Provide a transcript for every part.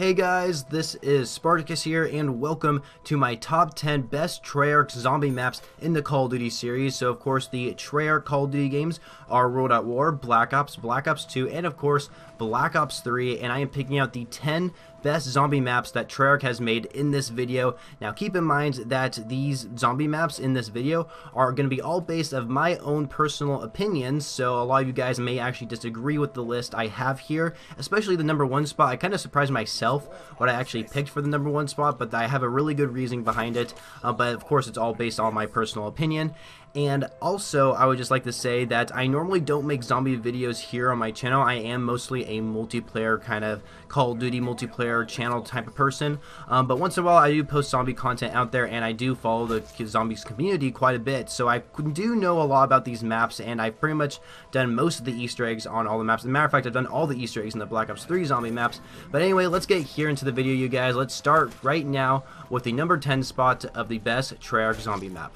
Hey guys, this is Spartacus here, and welcome to my top 10 best Treyarch zombie maps in the Call of Duty series. So of course the Treyarch Call of Duty games are World at War, Black Ops, Black Ops 2, and of course Black Ops 3, and I am picking out the 10 best zombie maps that Treyarch has made in this video. Now keep in mind that these zombie maps in this video are going to be all based of my own personal opinions, so a lot of you guys may actually disagree with the list I have here, especially the number 1 spot. I kind of surprised myself what I actually picked for the number 1 spot, but I have a really good reason behind it, but of course it's all based on my personal opinion. And also, I would just like to say that I normally don't make zombie videos here on my channel. I am mostly a multiplayer kind of Call of Duty multiplayer channel type of person. But once in a while, I do post zombie content out there, and I do follow the zombies community quite a bit. So I do know a lot about these maps, and I've pretty much done most of the Easter eggs on all the maps. As a matter of fact, I've done all the Easter eggs in the Black Ops 3 zombie maps. But anyway, let's get here into the video, you guys. Let's start right now with the number 10 spot of the best Treyarch zombie map.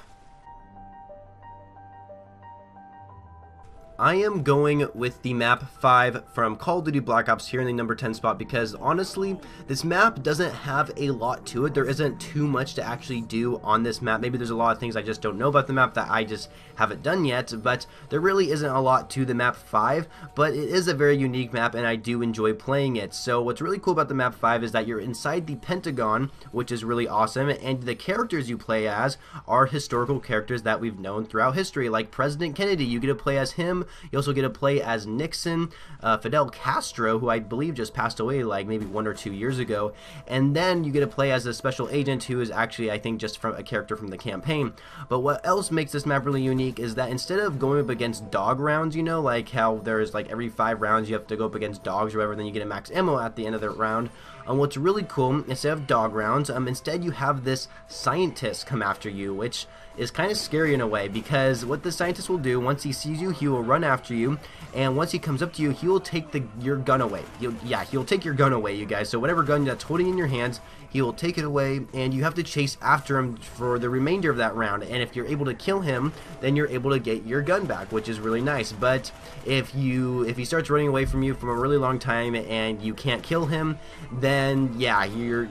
I am going with the map 5 from Call of Duty Black Ops here in the number 10 spot because honestly, this map doesn't have a lot to it. There isn't too much to actually do on this map. Maybe there's a lot of things I just don't know about the map that I just haven't done yet, but there really isn't a lot to the map 5, but it is a very unique map and I do enjoy playing it. So what's really cool about the map 5 is that you're inside the Pentagon, which is really awesome, and the characters you play as are historical characters that we've known throughout history, like President Kennedy. You get to play as him. You also get to play as Nixon, Fidel Castro, who I believe just passed away like maybe 1 or 2 years ago, and then you get to play as a special agent who is actually, I think, just from a character from the campaign. But what else makes this map really unique is that instead of going up against dog rounds, you know, like how there's like every 5 rounds you have to go up against dogs or whatever, then you get a max ammo at the end of the round. What's really cool, instead of dog rounds, instead you have this scientist come after you, which is kind of scary in a way, because what the scientist will do, once he sees you, he will run after you, and once he comes up to you, he will take your gun away. He'll take your gun away, you guys. So whatever gun that's holding in your hands, he will take it away, and you have to chase after him for the remainder of that round. And if you're able to kill him, then you're able to get your gun back, which is really nice. But if he starts running away from you from a really long time and you can't kill him, then yeah, you're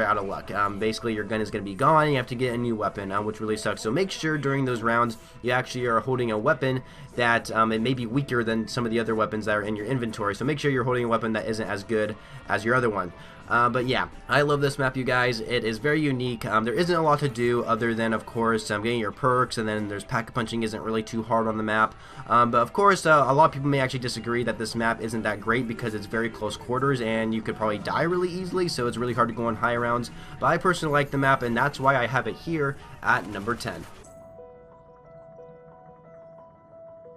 out of luck. Basically, your gun is gonna be gone. You have to get a new weapon, which really sucks. So make sure during those rounds you actually are holding a weapon that it may be weaker than some of the other weapons that are in your inventory. So make sure you're holding a weapon that isn't as good as your other one. But yeah, I love this map, you guys. It is very unique. There isn't a lot to do other than, of course, getting your perks, and then there's pack-punching isn't really too hard on the map. But of course, a lot of people may actually disagree that this map isn't that great because it's very close quarters and you could probably die really easily, so it's really hard to go on high rounds. But I personally like the map, and that's why I have it here at number 10.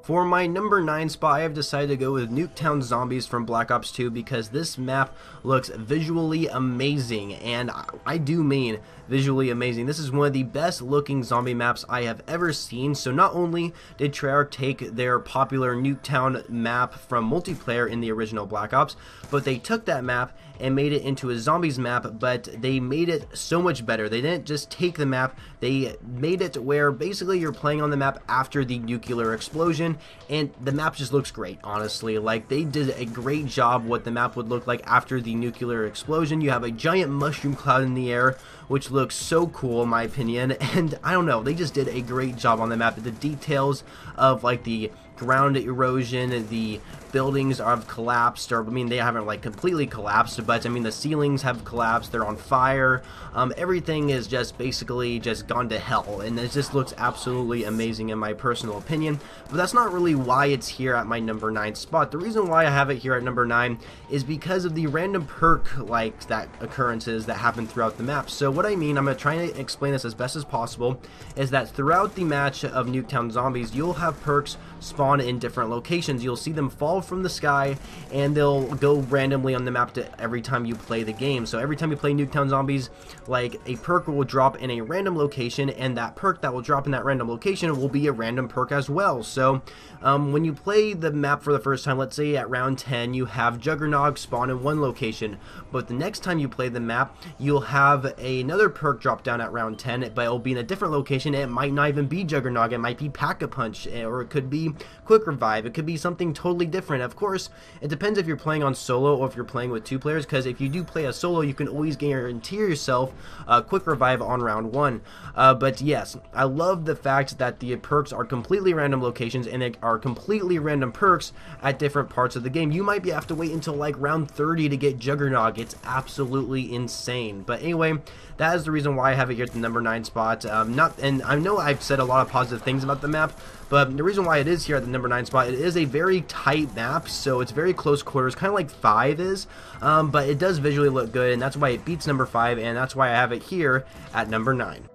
For my number 9 spot, I have decided to go with Nuketown Zombies from Black Ops 2 because this map looks visually amazing, and I do mean visually amazing. This is one of the best looking zombie maps I have ever seen. So not only did Treyarch take their popular Nuketown map from multiplayer in the original Black Ops, but they took that map and made it into a zombies map, but they made it so much better. They didn't just take the map, they made it where basically you're playing on the map after the nuclear explosion, and the map just looks great, honestly. Like, they did a great job what the map would look like after the nuclear explosion. You have a giant mushroom cloud in the air, which looks so cool in my opinion, and I don't know, they just did a great job on the map. The details of like the ground erosion, the buildings have collapsed, or I mean they haven't like completely collapsed, but I mean the ceilings have collapsed, they're on fire, everything is just basically just gone to hell, and it just looks absolutely amazing in my personal opinion. But that's not really why it's here at my number 9 spot. The reason why I have it here at number 9 is because of the random perk like that occurrences that happen throughout the map. So what I mean, I'm going to try to explain this as best as possible, is that throughout the match of Nuketown Zombies, you'll have perks spawn in different locations. You'll see them fall from the sky, and they'll go randomly on the map every time you play the game. So every time you play Nuketown Zombies, like a perk will drop in a random location, and that perk that will drop in that random location will be a random perk as well. So when you play the map for the first time, let's say at round 10, you have Juggernog spawn in one location, but the next time you play the map, you'll have another perk drop down at round 10, but it'll be in a different location. It might not even be Juggernog, it might be Pack-a-Punch, or it could be quick revive. It could be something totally different. Of course, it depends if you're playing on solo or if you're playing with 2 players, because if you do play a solo, you can always guarantee yourself a quick revive on round 1. But yes, I love the fact that the perks are completely random locations and they are completely random perks at different parts of the game. You might have to wait until like round 30 to get Juggernog. It's absolutely insane. But anyway, that is the reason why I have it here at the number 9 spot. And I know I've said a lot of positive things about the map, but the reason why it is here at the number 9 spot, it is a very tight map, so it's very close quarters, kind of like 5 is, but it does visually look good, and that's why it beats number 5, and that's why I have it here at number 9.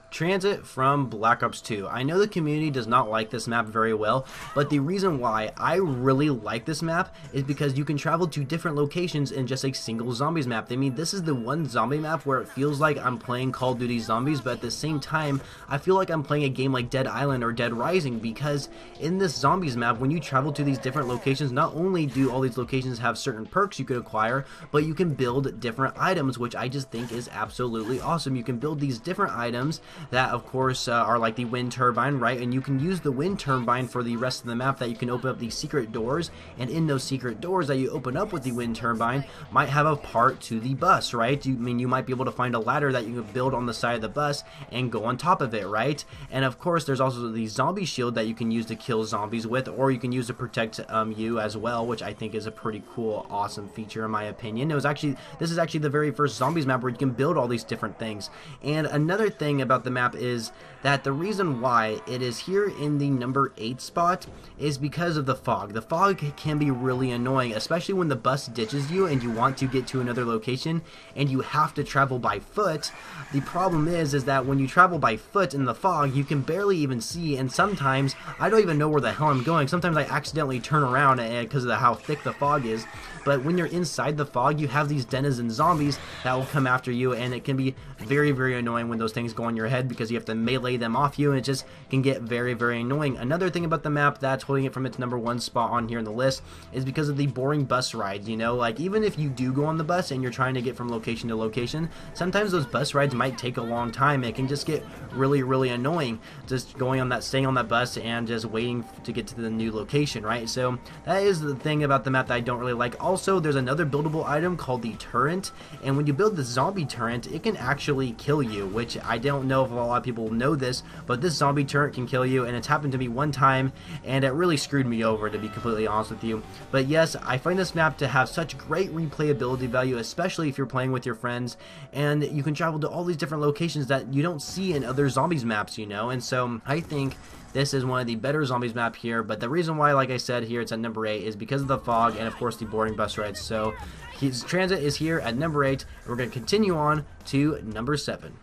Transit from Black Ops 2. I know the community does not like this map very well, but the reason why I really like this map is because you can travel to different locations in just a single zombies map. I mean, this is the one zombie map where it feels like I'm playing Call of Duty Zombies, but at the same time, I feel like I'm playing a game like Dead Island or Dead Rising, because in this zombies map, when you travel to these different locations, not only do all these locations have certain perks you could acquire, but you can build different items, which I just think is absolutely awesome. You can build these different items that of course are like the wind turbine, right? And you can use the wind turbine for the rest of the map, that you can open up these secret doors, and in those secret doors that you open up with the wind turbine might have a part to the bus, right? You might be able to find a ladder that you can build on the side of the bus and go on top of it, right? And of course there's also the zombie shield that you can use to kill zombies with, or you can use to protect you as well, which I think is a pretty cool, awesome feature in my opinion. This is actually the very first zombies map where you can build all these different things. And another thing about the map is that the reason why it is here in the number 8 spot is because of the fog. The fog can be really annoying, especially when the bus ditches you and you want to get to another location and you have to travel by foot. The problem is that when you travel by foot in the fog, you can barely even see, and sometimes I don't even know where the hell I'm going. Sometimes I accidentally turn around because of how thick the fog is. But when you're inside the fog, you have these denizen zombies that will come after you, and it can be very, very annoying when those things go on your head, because you have to melee them off you, and it just can get very, very annoying. Another thing about the map that's holding it from its number 1 spot on here in the list is because of the boring bus rides. You know, like even if you do go on the bus and you're trying to get from location to location, sometimes those bus rides might take a long time. It can just get really, really annoying just staying on that bus and just waiting to get to the new location, right? So that is the thing about the map that I don't really like. Also, there's another buildable item called the turret, and when you build the zombie turret, it can actually kill you, which I don't know if a lot of people know this, but this zombie turret can kill you, and it's happened to me one time, and it really screwed me over, to be completely honest with you. But yes, I find this map to have such great replayability value, especially if you're playing with your friends, and you can travel to all these different locations that you don't see in other zombies maps, you know. And so I think this is one of the better zombies map here, but the reason why, like I said, here it's at number 8 is because of the fog and of course the boring bus rides. So his transit is here at number 8, and we're going to continue on to number 7.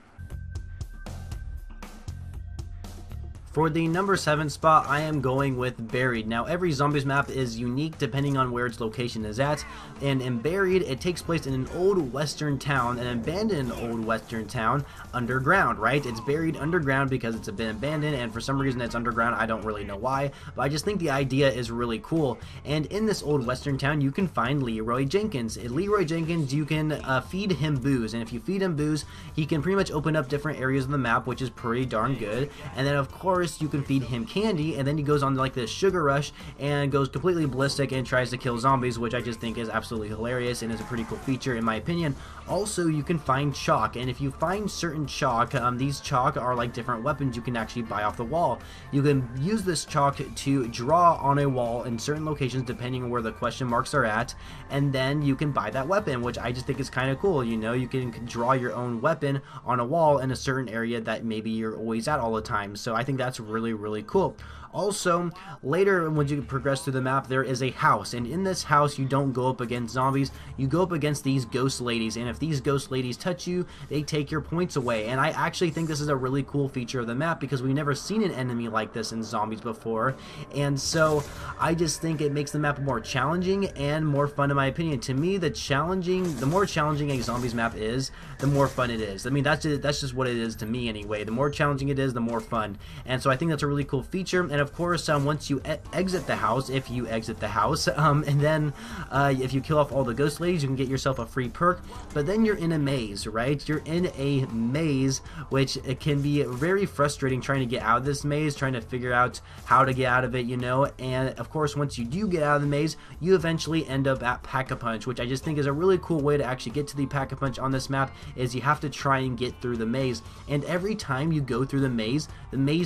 For the number 7 spot, I am going with Buried. Now, every zombies map is unique depending on where its location is at, and in Buried, it takes place in an old western town, an abandoned old western town, underground, right? It's buried underground because it's been abandoned, and for some reason it's underground. I don't really know why, but I just think the idea is really cool. And in this old western town, you can find Leroy Jenkins. At Leroy Jenkins, you can feed him booze, and if you feed him booze, he can pretty much open up different areas of the map, which is pretty darn good. And then, of course, you can feed him candy, and then he goes on like this sugar rush and goes completely ballistic and tries to kill zombies, which I just think is absolutely hilarious and is a pretty cool feature in my opinion. Also, you can find chalk, and if you find certain chalk, these chalk are like different weapons you can actually buy off the wall. You can use this chalk to draw on a wall in certain locations depending on where the question marks are at, and then you can buy that weapon, which I just think is kind of cool. You know, you can draw your own weapon on a wall in a certain area that maybe you're always at all the time, so I think that's really cool. Also, later when you progress through the map, there is a house, and in this house you don't go up against zombies, you go up against these ghost ladies, and if these ghost ladies touch you, they take your points away. And I actually think this is a really cool feature of the map because we've never seen an enemy like this in zombies before, and so I just think it makes the map more challenging and more fun in my opinion. To me, the more challenging a zombies map is, the more fun it is. I mean, that's just what it is to me anyway. The more challenging it is, the more fun. And so I think that's a really cool feature. And of course, once you exit the house, if you exit the house, and then if you kill off all the ghost ladies, you can get yourself a free perk. But then you're in a maze, right? You're in a maze, which it can be very frustrating trying to get out of this maze, trying to figure out how to get out of it, you know. And of course, once you do get out of the maze, you eventually end up at Pack-a-Punch, which I just think is a really cool way to actually get to the Pack-a-Punch on this map. Is you have to try and get through the maze, and every time you go through the maze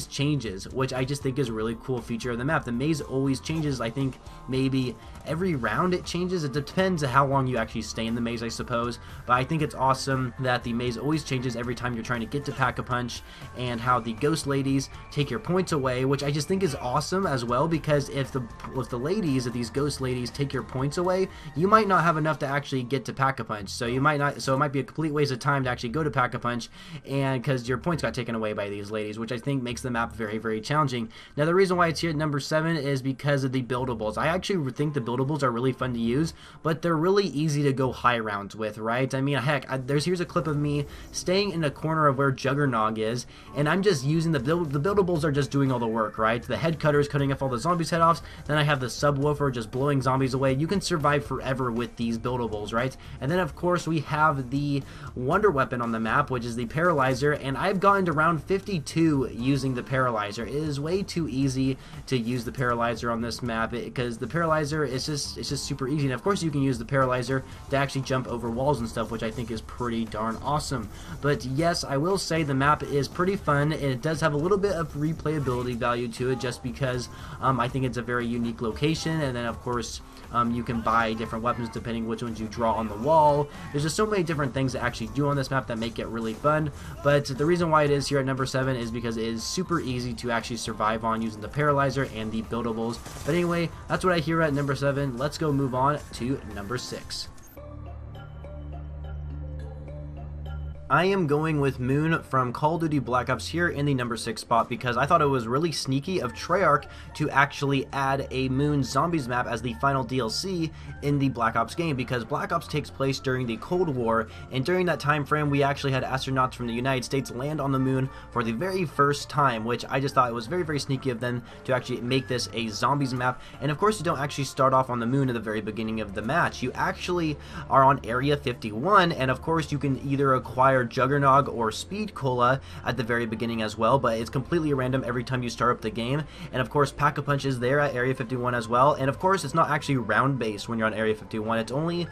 changes, which I just think is a really cool feature of the map. The maze always changes. I think maybe every round it changes. It depends on how long you actually stay in the maze, I suppose, but I think it's awesome that the maze always changes every time you're trying to get to Pack-a-Punch, and how the ghost ladies take your points away, which I just think is awesome as well, because if these ghost ladies take your points away, you might not have enough to actually get to Pack-a-Punch, so it might be a complete waste of time to actually go to Pack-a-Punch, and because your points got taken away by these ladies, which I think makes the map very, very challenging. Now, the reason why it's here at number 7 is because of the buildables. I actually think the buildables are really fun to use, but they're really easy to go high rounds with, right? I mean, heck, here's a clip of me staying in the corner of where Juggernog is, and I'm just using the buildables are just doing all the work, right? The head cutter is cutting off all the zombies' head offs, then I have the subwoofer just blowing zombies away. You can survive forever with these buildables, right? And then of course we have the wonder weapon on the map, which is the paralyzer, and I've gotten to round 52 using the paralyzer. It is way too easy to use the paralyzer on this map, because the paralyzer is just super easy. And of course you can use the paralyzer to actually jump over walls and stuff, which I think is pretty darn awesome. But yes, I will say the map is pretty fun, and it does have a little bit of replayability value to it, just because I think it's a very unique location. And then of course you can buy different weapons depending which ones you draw on the wall. There's just so many different things to actually do on this map that make it really fun. But the reason why it is here at number 7 is because it is super easy to actually survive on using the paralyzer and the buildables. But anyway, that's what I hear at number 7. Let's go move on to number 6. I am going with Moon from Call of Duty Black Ops here in the number 6 spot, because I thought it was really sneaky of Treyarch to actually add a Moon Zombies map as the final DLC in the Black Ops game, because Black Ops takes place during the Cold War, and during that time frame we actually had astronauts from the United States land on the moon for the very first time, which I just thought it was very, very sneaky of them to actually make this a zombies map. And of course you don't actually start off on the moon at the very beginning of the match. You actually are on Area 51, and of course you can either acquire Juggernog or Speed Cola at the very beginning as well, but it's completely random every time you start up the game. And of course Pack-a-Punch is there at Area 51 as well, and of course it's not actually round based when you're on Area 51, it's only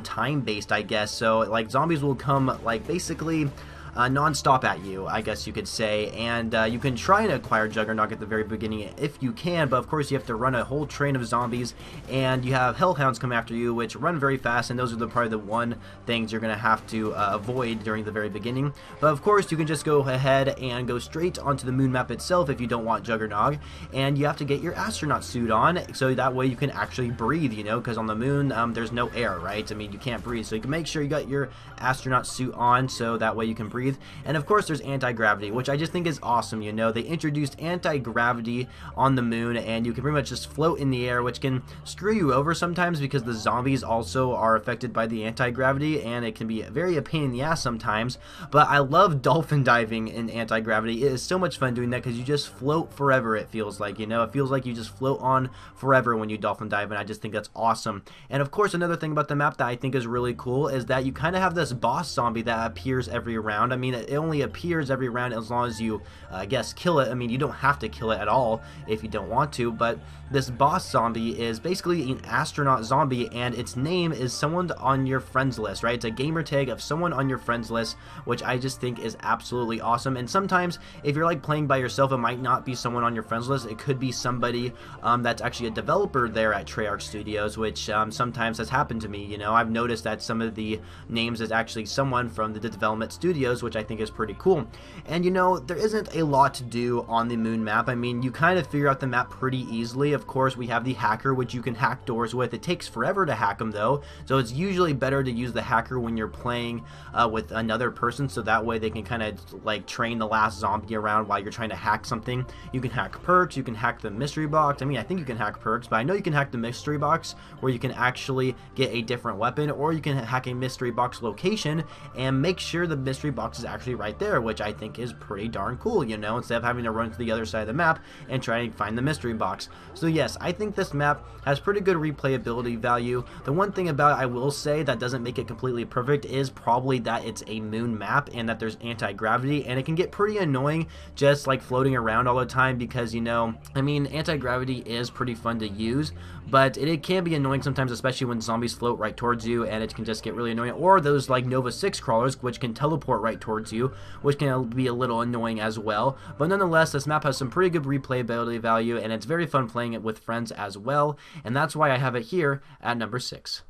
time based, I guess. So like zombies will come like basically non-stop at you, I guess you could say, and you can try and acquire Juggernog at the very beginning if you can, but of course you have to run a whole train of zombies, and you have hellhounds come after you, which run very fast, and those are probably the one things you're going to have to avoid during the very beginning. But of course you can just go ahead and go straight onto the moon map itself if you don't want Juggernog, and you have to get your astronaut suit on, so that way you can actually breathe, you know, because on the moon there's no air, right? I mean, you can't breathe, so you can make sure you got your astronaut suit on, so that way you can breathe. And of course there's anti-gravity, which I just think is awesome. You know, they introduced anti-gravity on the moon, and you can pretty much just float in the air, which can screw you over sometimes because the zombies also are affected by the anti-gravity, and it can be very a pain in the ass sometimes. But I love dolphin diving in anti-gravity. It is so much fun doing that because you just float forever, it feels like, you know, it feels like you just float on forever when you dolphin dive, and I just think that's awesome. And of course another thing about the map that I think is really cool is that you kind of have this boss zombie that appears every round. I mean, it only appears every round as long as you, I guess, kill it. I mean, you don't have to kill it at all if you don't want to, but this boss zombie is basically an astronaut zombie, and its name is someone on your friends list, right? It's a gamer tag of someone on your friends list, which I just think is absolutely awesome. And sometimes if you're like playing by yourself, it might not be someone on your friends list. It could be somebody that's actually a developer there at Treyarch Studios, which sometimes has happened to me. You know, I've noticed that some of the names is actually someone from the development studios, which I think is pretty cool. And you know, there isn't a lot to do on the moon map. I mean, you kind of figure out the map pretty easily. Of course, we have the hacker, which you can hack doors with. It takes forever to hack them though, so it's usually better to use the hacker when you're playing with another person, so that way they can kind of like train the last zombie around while you're trying to hack something. You can hack perks, you can hack the mystery box. I mean, I think you can hack perks, but I know you can hack the mystery box where you can actually get a different weapon, or you can hack a mystery box location and make sure the mystery box box is actually right there, which I think is pretty darn cool, you know, instead of having to run to the other side of the map and try and find the mystery box. So yes, I think this map has pretty good replayability value. The one thing about it I will say that doesn't make it completely perfect is probably that it's a moon map and that there's anti-gravity, and it can get pretty annoying just like floating around all the time because, you know, I mean, anti-gravity is pretty fun to use, but it can be annoying sometimes, especially when zombies float right towards you, and it can just get really annoying. Or those like Nova 6 crawlers, which can teleport right towards you, which can be a little annoying as well. But nonetheless, this map has some pretty good replayability value, and it's very fun playing it with friends as well, and that's why I have it here at number 6.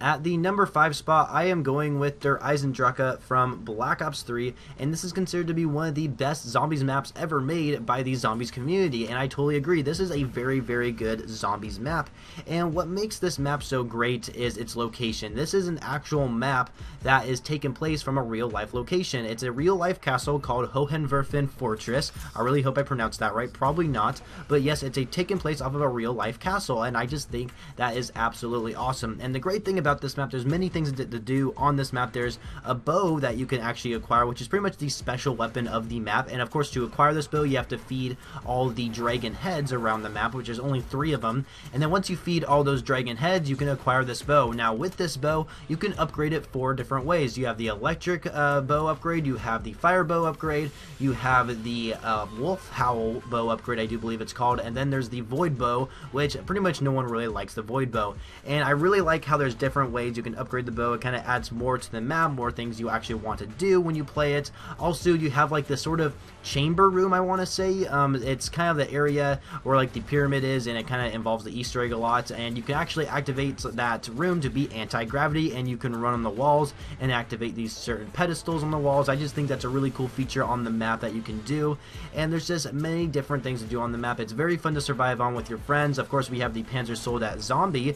At the number 5 spot, I am going with Der Eisendrache from Black Ops 3, and this is considered to be one of the best zombies maps ever made by the zombies community, and I totally agree. This is a very, very good zombies map, and what makes this map so great is its location. This is an actual map that is taken place from a real-life location. It's a real-life castle called Hohenwerfen Fortress. I really hope I pronounced that right. Probably not, but yes, it's taken place off of a real-life castle, and I just think that is absolutely awesome. And the great thing about this map, there's many things to do on this map. There's a bow that you can actually acquire, which is pretty much the special weapon of the map, and of course to acquire this bow you have to feed all the dragon heads around the map, which is only 3 of them, and then once you feed all those dragon heads you can acquire this bow. Now with this bow you can upgrade it 4 different ways. You have the electric bow upgrade, you have the fire bow upgrade, you have the wolf howl bow upgrade, I do believe it's called, and then there's the void bow, which pretty much no one really likes the void bow. And I really like how there's different ways you can upgrade the bow. It kind of adds more to the map, more things you actually want to do when you play it. Also, you have like this sort of chamber room, I want to say. It's kind of the area where like the pyramid is, and it kind of involves the Easter egg a lot, and you can actually activate that room to be anti-gravity, and you can run on the walls and activate these certain pedestals on the walls. I just think that's a really cool feature on the map that you can do, and there's just many different things to do on the map. It's very fun to survive on with your friends. Of course, we have the Panzer Soldat Zombie,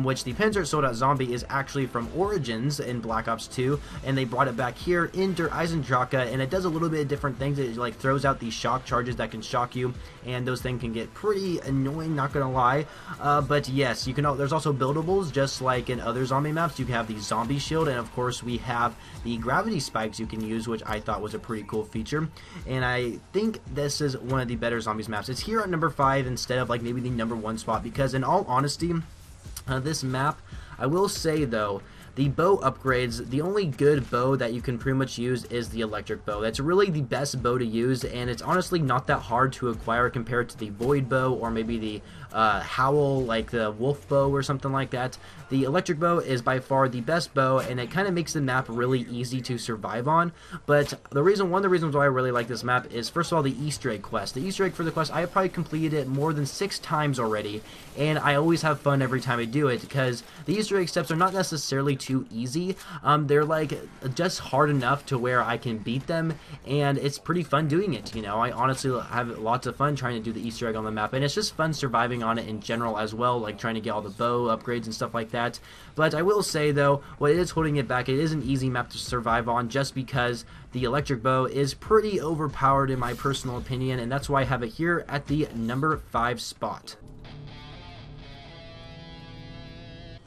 which the Panzer Soldat Zombie is actually from Origins in Black Ops 2, and they brought it back here in Der Eisendrache, and it does a little bit of different things. It like throws out these shock charges that can shock you, and those things can get pretty annoying, not gonna lie. But yes, you can. There's also buildables, just like in other zombie maps. You can have the zombie shield, and of course we have the gravity spikes you can use, which I thought was a pretty cool feature. And I think this is one of the better zombies maps. It's here at number 5 instead of like maybe the number 1 spot, because in all honesty, this map, I will say though, the bow upgrades, the only good bow that you can pretty much use is the electric bow. That's really the best bow to use, and it's honestly not that hard to acquire compared to the void bow or maybe the howl, like the wolf bow or something like that. The electric bow is by far the best bow, and it kind of makes the map really easy to survive on. But one of the reasons why I really like this map is, first of all, the Easter egg quest. The Easter egg for the quest, I have probably completed it more than 6 times already, and I always have fun every time I do it, because the Easter egg steps are not necessarily too easy. They're like just hard enough to where I can beat them, and it's pretty fun doing it. You know, I honestly have lots of fun trying to do the Easter egg on the map, and it's just fun surviving on it in general as well, like trying to get all the bow upgrades and stuff like that. But I will say though, what is holding it back, it is an easy map to survive on, just because the electric bow is pretty overpowered in my personal opinion, and that's why I have it here at the number 5 spot.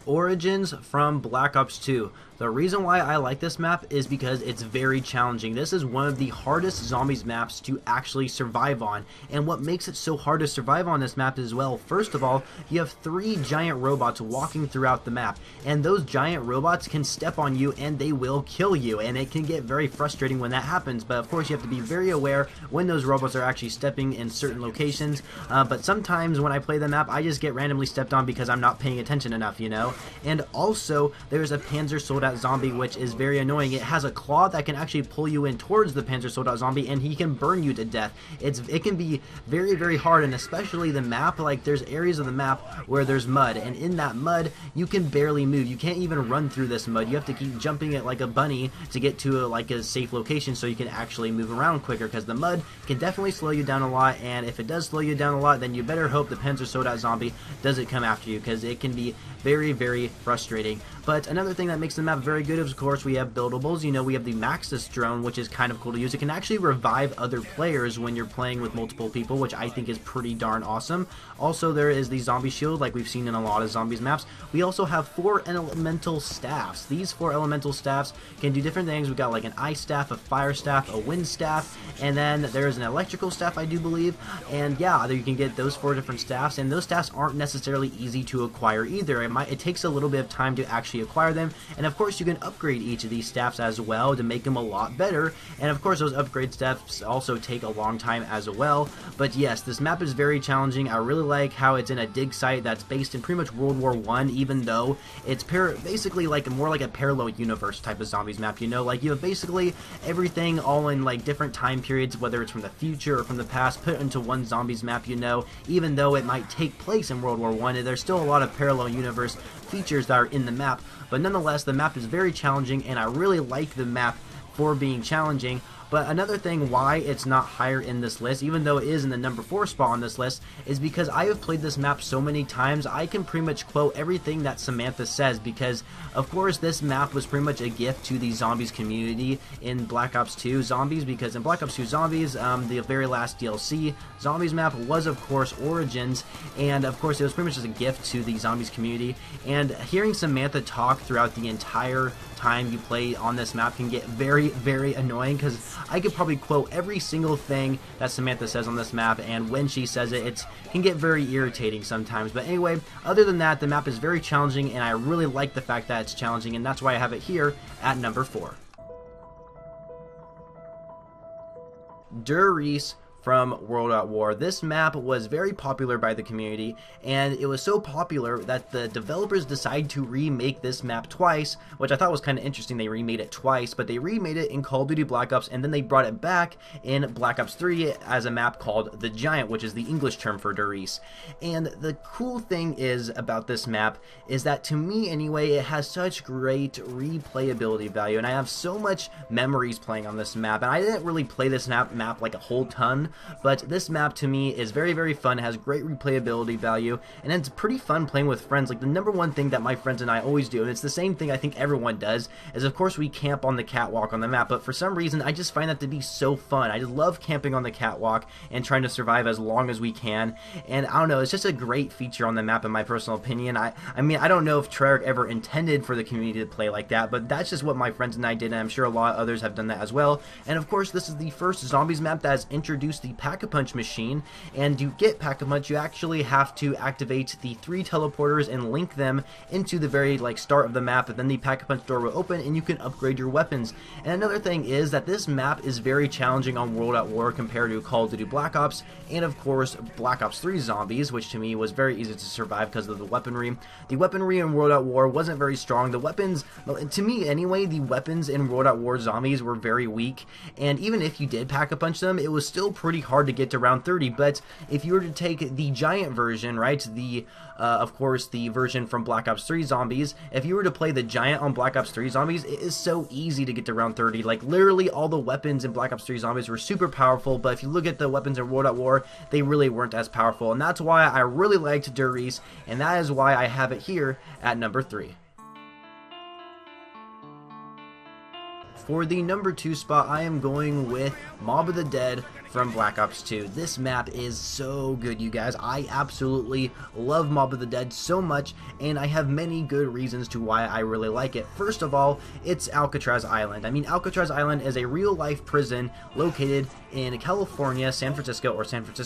Origins from Black Ops 2. The reason why I like this map is because it's very challenging. This is one of the hardest zombies maps to actually survive on, and what makes it so hard to survive on this map as well, first of all, you have 3 giant robots walking throughout the map, and those giant robots can step on you and they will kill you, and it can get very frustrating when that happens. But of course you have to be very aware when those robots are actually stepping in certain locations, but sometimes when I play the map I just get randomly stepped on because I'm not paying attention enough, you know. And also there's a Panzer Soldat Zombie, which is very annoying. It has a claw that can actually pull you in towards the Panzer Soldat Zombie, and he can burn you to death. It can be very, very hard, and especially the map, like there's areas of the map where there's mud, and in that mud you can barely move. You can't even run through this mud. You have to keep jumping it like a bunny to get to like a safe location so you can actually move around quicker, because the mud can definitely slow you down a lot, and if it does slow you down a lot, then you better hope the Panzer Soldat Zombie doesn't come after you, because it can be very, very frustrating. But another thing that makes the map very good. Of course, we have buildables. You know, we have the Maxis drone, which is kind of cool to use. It can actually revive other players when you're playing with multiple people, which I think is pretty darn awesome. Also, there is the zombie shield, like we've seen in a lot of zombies maps. We also have 4 elemental staffs. These 4 elemental staffs can do different things. We've got like an ice staff, a fire staff, a wind staff, and then there's an electrical staff, I do believe. And yeah, you can get those 4 different staffs, and those staffs aren't necessarily easy to acquire either. It takes a little bit of time to actually acquire them, and of course you can upgrade each of these staffs as well to make them a lot better, and of course those upgrade staffs also take a long time as well. But yes, this map is very challenging. I really like how it's in a dig site that's based in pretty much World War I, even though it's basically like more like a parallel universe type of zombies map, you know, like you have basically everything all in like different time periods, whether it's from the future or from the past, put into one zombies map, you know. Even though it might take place in World War I, there's still a lot of parallel universe features that are in the map, but nonetheless the map is very challenging, and I really like the map for being challenging. But another thing why it's not higher in this list, even though it is in the number 4 spot on this list, is because I have played this map so many times, I can pretty much quote everything that Samantha says, because of course this map was pretty much a gift to the zombies community in Black Ops 2 Zombies, because in Black Ops 2 Zombies, the very last DLC, Zombies map was of course Origins, and of course it was pretty much just a gift to the zombies community. And hearing Samantha talk throughout the entire time you play on this map can get very, very annoying, because I could probably quote every single thing that Samantha says on this map, and when she says it, it can get very irritating sometimes. But anyway, other than that, the map is very challenging, and I really like the fact that it's challenging, and that's why I have it here at number 4. Der Riese from World at War. This map was very popular by the community, and it was so popular that the developers decided to remake this map twice, which I thought was kind of interesting. They remade it twice, but they remade it in Call of Duty Black Ops, and then they brought it back in Black Ops 3 as a map called The Giant, which is the English term for Der Riese. And the cool thing is about this map is that, to me anyway, it has such great replayability value, and I have so much memories playing on this map. And I didn't really play this map like a whole ton, but this map to me is very, very fun. It has great replayability value, and it's pretty fun playing with friends. Like, the number one thing that my friends and I always do, and it's the same thing I think everyone does, is of course we camp on the catwalk on the map. But for some reason I just find that to be so fun. I just love camping on the catwalk and trying to survive as long as we can, and I don't know, it's just a great feature on the map in my personal opinion. I mean, I don't know if Treyarch ever intended for the community to play like that, but that's just what my friends and I did, and I'm sure a lot of others have done that as well. And of course this is the first zombies map that has introduced the Pack-a-Punch machine, and to get Pack-a-Punch you actually have to activate the 3 teleporters and link them into the very start of the map, and then the Pack-a-Punch door will open and you can upgrade your weapons. And another thing is that this map is very challenging on World at War compared to Call of Duty Black Ops, and of course Black Ops 3 Zombies, which to me was very easy to survive because of the weaponry. The weaponry in World at War wasn't very strong. The weapons, to me anyway, the weapons in World at War Zombies were very weak, and even if you did Pack-a-Punch them, it was still pretty hard to get to round 30. But if you were to take the giant version, right, of course the version from Black Ops 3 Zombies, if you were to play the giant on Black Ops 3 Zombies, it is so easy to get to round 30. Like, literally all the weapons in Black Ops 3 Zombies were super powerful, but if you look at the weapons in World at War, they really weren't as powerful, and that's why I really liked Der Riese, and that is why I have it here at number 3. For the number 2 spot, I am going with Mob of the Dead from Black Ops 2. This map is so good, you guys. I absolutely love Mob of the Dead so much, and I have many good reasons to why I really like it. First of all, it's Alcatraz Island. I mean, Alcatraz Island is a real-life prison located in California, San Francisco,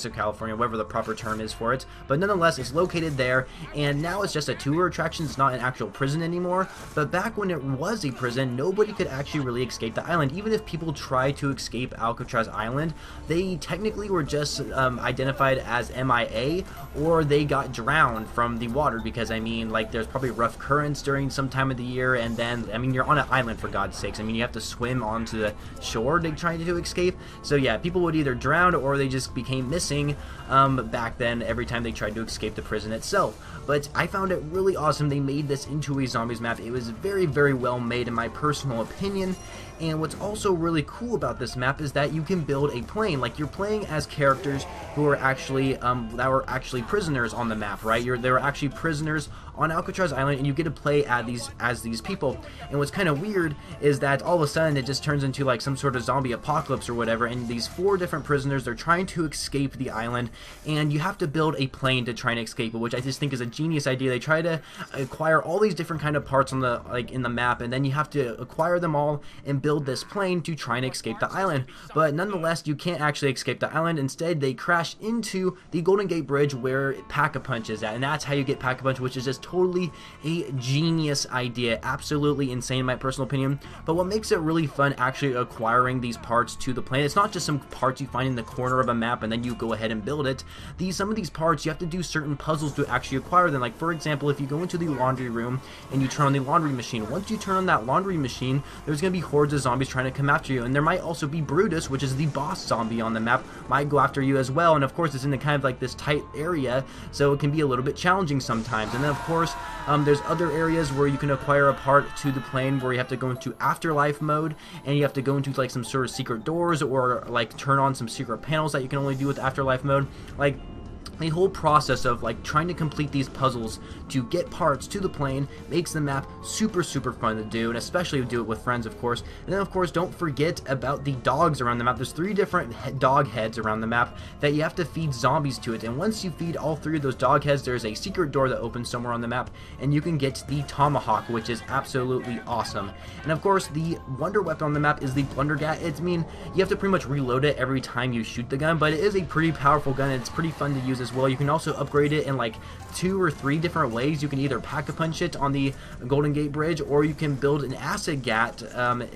California, whatever the proper term is for it, but nonetheless, it's located there, and now it's just a tour attraction. It's not an actual prison anymore, but back when it was a prison, nobody could actually really escape the island. Even if people tried to escape Alcatraz Island, they technically were just identified as MIA, or they got drowned from the water, because I mean, like, there's probably rough currents during some time of the year, and then, I mean, you're on an island, for God's sakes. I mean, you have to swim onto the shore to try to escape. So yeah, people would either drown or they just became missing back then every time they tried to escape the prison itself. But I found it really awesome they made this into a zombies map. It was very, very well made in my personal opinion. And what's also really cool about this map is that you can build a plane. Like, you're playing as characters who are actually that were actually prisoners on the map, right? They were actually prisoners on Alcatraz Island, and you get to play as these people. And what's kind of weird is that all of a sudden it just turns into like some sort of zombie apocalypse or whatever, and these 4 different prisoners, they're trying to escape the island, and you have to build a plane to try and escape it, which I just think is a genius idea. They try to acquire all these different kind of parts on the in the map, and then you have to acquire them all and build this plane to try and escape the island. But nonetheless, you can't actually escape the island. Instead, they crash into the Golden Gate Bridge where Pack-a-Punch is at, and that's how you get Pack-a-Punch, which is just totally a genius idea, absolutely insane in my personal opinion. But what makes it really fun actually acquiring these parts to the plane, it's not just some parts you find in the corner of a map and then you go ahead and build it. Some of these parts you have to do certain puzzles to actually acquire them. Like for example, if you go into the laundry room and you turn on the laundry machine, once you turn on that laundry machine, there's going to be hordes of zombies trying to come after you, and there might also be Brutus, which is the boss zombie on the map, might go after you as well. And of course it's in the kind of like this tight area, so it can be a little bit challenging sometimes. And then of course there's other areas where you can acquire a part to the plane where you have to go into afterlife mode, and you have to go into like some sort of secret doors or like turn on some secret panels that you can only do with afterlife mode. Like the whole process of like trying to complete these puzzles to get parts to the plane makes the map super fun to do, and especially do it with friends, of course. And then of course don't forget about the dogs around the map. There's 3 different dog heads around the map that you have to feed zombies to it, and once you feed all 3 of those dog heads, there's a secret door that opens somewhere on the map, and you can get the tomahawk, which is absolutely awesome. And of course the wonder weapon on the map is the blundergat. You have to pretty much reload it every time you shoot the gun, but it is a pretty powerful gun, and it's pretty fun to use as well. You can also upgrade it in like 2 or 3 different ways. You can either Pack-a-Punch it on the Golden Gate Bridge, or you can build an acid gat,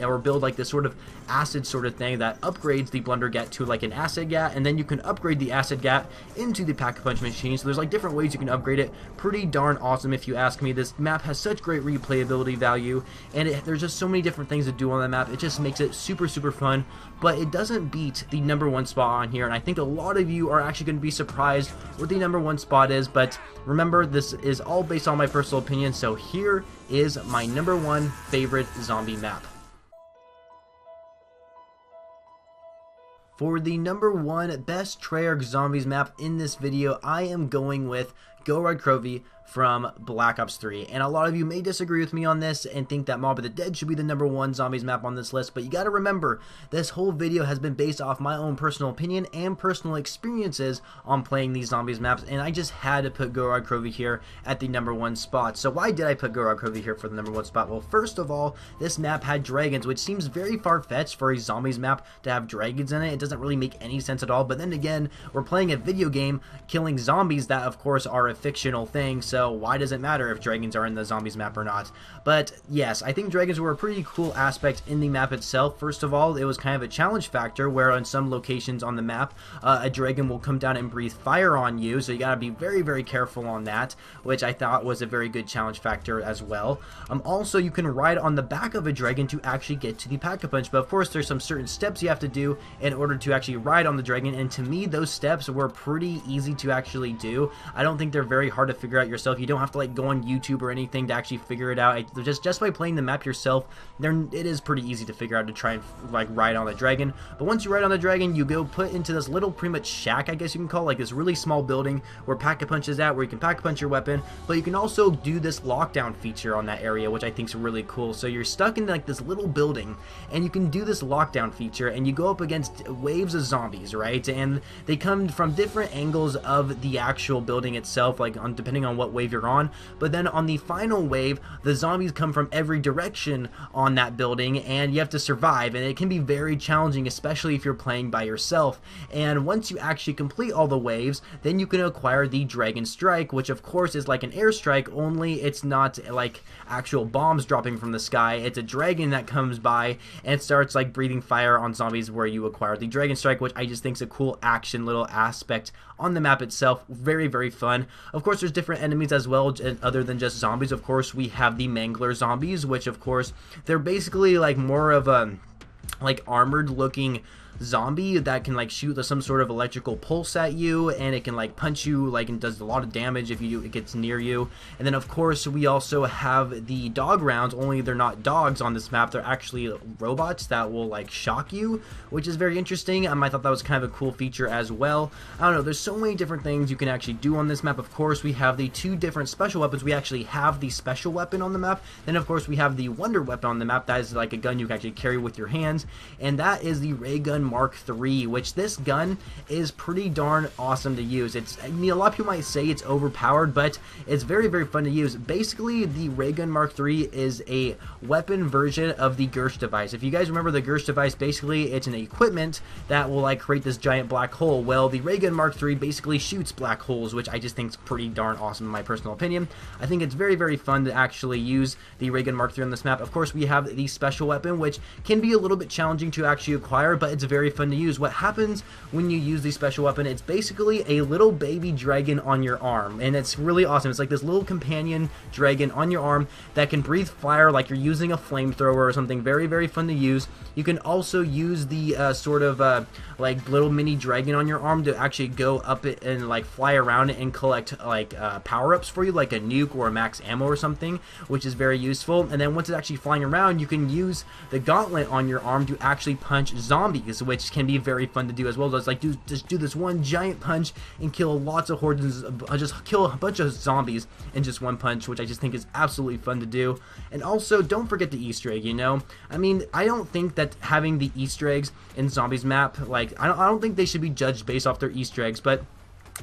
or build like this sort of acid sort of thing that upgrades the blundergat to like an acid gat, and then you can upgrade the acid gat into the Pack-a-Punch machine. So there's like different ways you can upgrade it. Pretty darn awesome if you ask me. This map has such great replayability value, and there's just so many different things to do on the map. It just makes it super fun, but it doesn't beat the #1 spot on here, and I think a lot of you are actually going to be surprised what the #1 spot is. But remember, this is all based on my personal opinion, so here is my #1 favorite zombie map. For the #1 best Treyarch Zombies map in this video, I am going with Go Ride Crovey from Black Ops 3. And a lot of you may disagree with me on this and think that Mob of the Dead should be the #1 zombies map on this list, but you gotta remember, this whole video has been based off my own personal opinion and personal experiences on playing these zombies maps, and I just had to put Go Ride Crovey here at the #1 spot. So why did I put Go Ride Crovey here for the #1 spot? Well, first of all, this map had dragons, which seems very far-fetched for a zombies map to have dragons in it. It doesn't really make any sense at all, but then again, we're playing a video game killing zombies that of course are a fictional thing, so why does it matter if dragons are in the zombies map or not? But yes, I think dragons were a pretty cool aspect in the map itself. First of all, it was kind of a challenge factor where on some locations on the map, a dragon will come down and breathe fire on you, so you gotta be very careful on that, which I thought was a very good challenge factor as well. Also, you can ride on the back of a dragon to actually get to the Pack-a-Punch, but of course there's some certain steps you have to do in order to actually ride on the dragon, and to me those steps were pretty easy to actually do. I don't think they're very hard to figure out yourself. You don't have to like go on YouTube or anything to actually figure it out. Just by playing the map yourself, it is pretty easy to figure out to try and like ride on the dragon. But once you ride on the dragon, you go put into this little pretty much shack, I guess you can call it, like this really small building where Pack-a-Punch is at, where you can Pack-a-Punch your weapon, but you can also do this lockdown feature on that area, which I think is really cool. So you're stuck in like this little building, and you can do this lockdown feature, and you go up against waves of zombies, right? And they come from different angles of the actual building itself, like depending on what wave you're on. But then on the final wave, the zombies come from every direction on that building, and you have to survive, and it can be very challenging, especially if you're playing by yourself. And once you actually complete all the waves, then you can acquire the Dragon Strike, which of course is like an airstrike, only it's not like actual bombs dropping from the sky. It's a dragon that comes by and starts like breathing fire on zombies where you acquire the Dragon Strike, which I just think is a cool action little aspect on the map itself. Very fun. Of course, there's different enemies as well, other than just zombies. Of course, we have the Mangler zombies, which of course they're basically like more of a like armored looking zombie that can like shoot some sort of electrical pulse at you, and it can like punch you like and does a lot of damage if it gets near you. And then of course we also have the dog rounds, only they're not dogs on this map, they're actually robots that will like shock you, which is very interesting. I thought that was kind of a cool feature as well. I don't know, there's so many different things you can actually do on this map. Of course we have the 2 different special weapons. We actually have the special weapon on the map, then of course we have the wonder weapon on the map. That is like a gun you can actually carry with your hands, and that is the ray gun Mark III, which this gun is pretty darn awesome to use. I mean, a lot of people might say it's overpowered, but it's very, very fun to use. Basically, the ray gun Mark III is a weapon version of the Gersh device. If you guys remember the Gersh device, basically it's an equipment that will like create this giant black hole. Well, the ray gun Mark III basically shoots black holes, which I just think is pretty darn awesome in my personal opinion. I think it's very, very fun to actually use the ray gun Mark III on this map. Of course, we have the special weapon, which can be a little bit challenging to actually acquire, but it's very fun to use. What happens when you use the special weapon, it's basically a little baby dragon on your arm, and it's really awesome. It's like this little companion dragon on your arm that can breathe fire like you're using a flamethrower or something. Very, very fun to use. You can also use the sort of like little mini dragon on your arm to actually go up it and like fly around it and collect like power-ups for you, like a nuke or a max ammo or something, which is very useful. And then once it's actually flying around, you can use the gauntlet on your arm to actually punch zombies, which can be very fun to do as well. Just like just do this one giant punch and kill lots of hordes, just kill a bunch of zombies in just one punch, which I just think is absolutely fun to do. And also, don't forget the Easter egg, you know? I mean, I don't think that having the Easter eggs in Zombies map, like, I don't think they should be judged based off their Easter eggs, but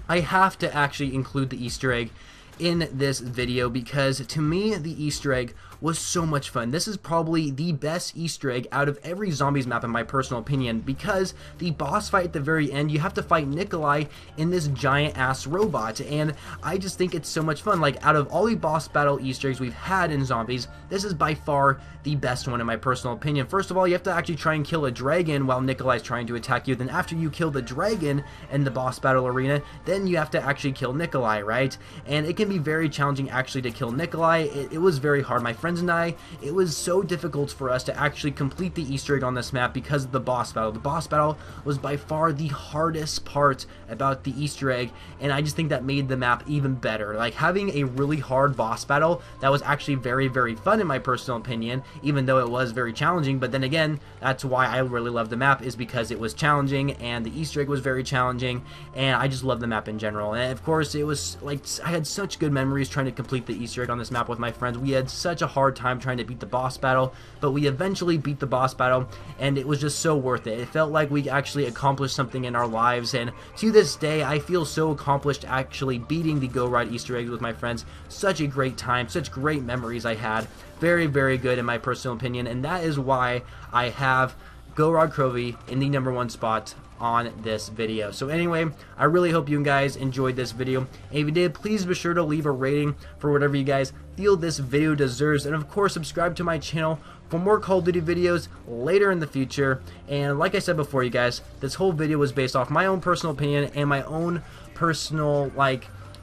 I have to actually include the Easter egg in this video because to me the Easter egg was so much fun. This is probably the best Easter egg out of every Zombies map in my personal opinion, because the boss fight at the very end, you have to fight Nikolai in this giant ass robot, and I just think it's so much fun. Like, out of all the boss battle Easter eggs we've had in Zombies, this is by far the best one in my personal opinion. First of all, you have to actually try and kill a dragon while Nikolai's trying to attack you. Then after you kill the dragon in the boss battle arena, then you have to actually kill Nikolai, right? And it can be very challenging actually to kill Nikolai. It was very hard. My friends and I, it was so difficult for us to actually complete the Easter egg on this map because of the boss battle. The boss battle was by far the hardest part about the Easter egg, and I just think that made the map even better. Like, having a really hard boss battle that was actually very, very fun in my personal opinion, even though it was very challenging. But then again, that's why I really love the map, is because it was challenging and the Easter egg was very challenging, and I just love the map in general. And of course, it was like, I had such good memories trying to complete the Easter egg on this map with my friends. We had such a hard time trying to beat the boss battle, but we eventually beat the boss battle, and it was just so worth it. It felt like we actually accomplished something in our lives, and to this day I feel so accomplished actually beating the Go Ride Easter eggs with my friends. Such a great time, such great memories I had. Very, very good in my personal opinion, and that is why I have Go Rod Crovey in the #1 spot on this video. So anyway, I really hope you guys enjoyed this video, and if you did, please be sure to leave a rating for whatever you guys feel this video deserves, and of course subscribe to my channel for more Call of Duty videos later in the future. And like I said before, you guys, this whole video was based off my own personal opinion and my own personal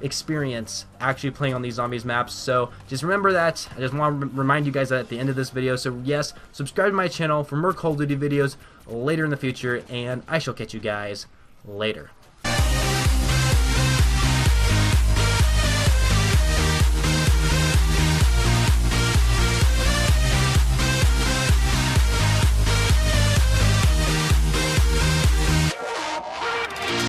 experience actually playing on these Zombies maps. So just remember that. I just want to remind you guys that at the end of this video. So yes, subscribe to my channel for more Call of Duty videos later in the future, and I shall catch you guys later.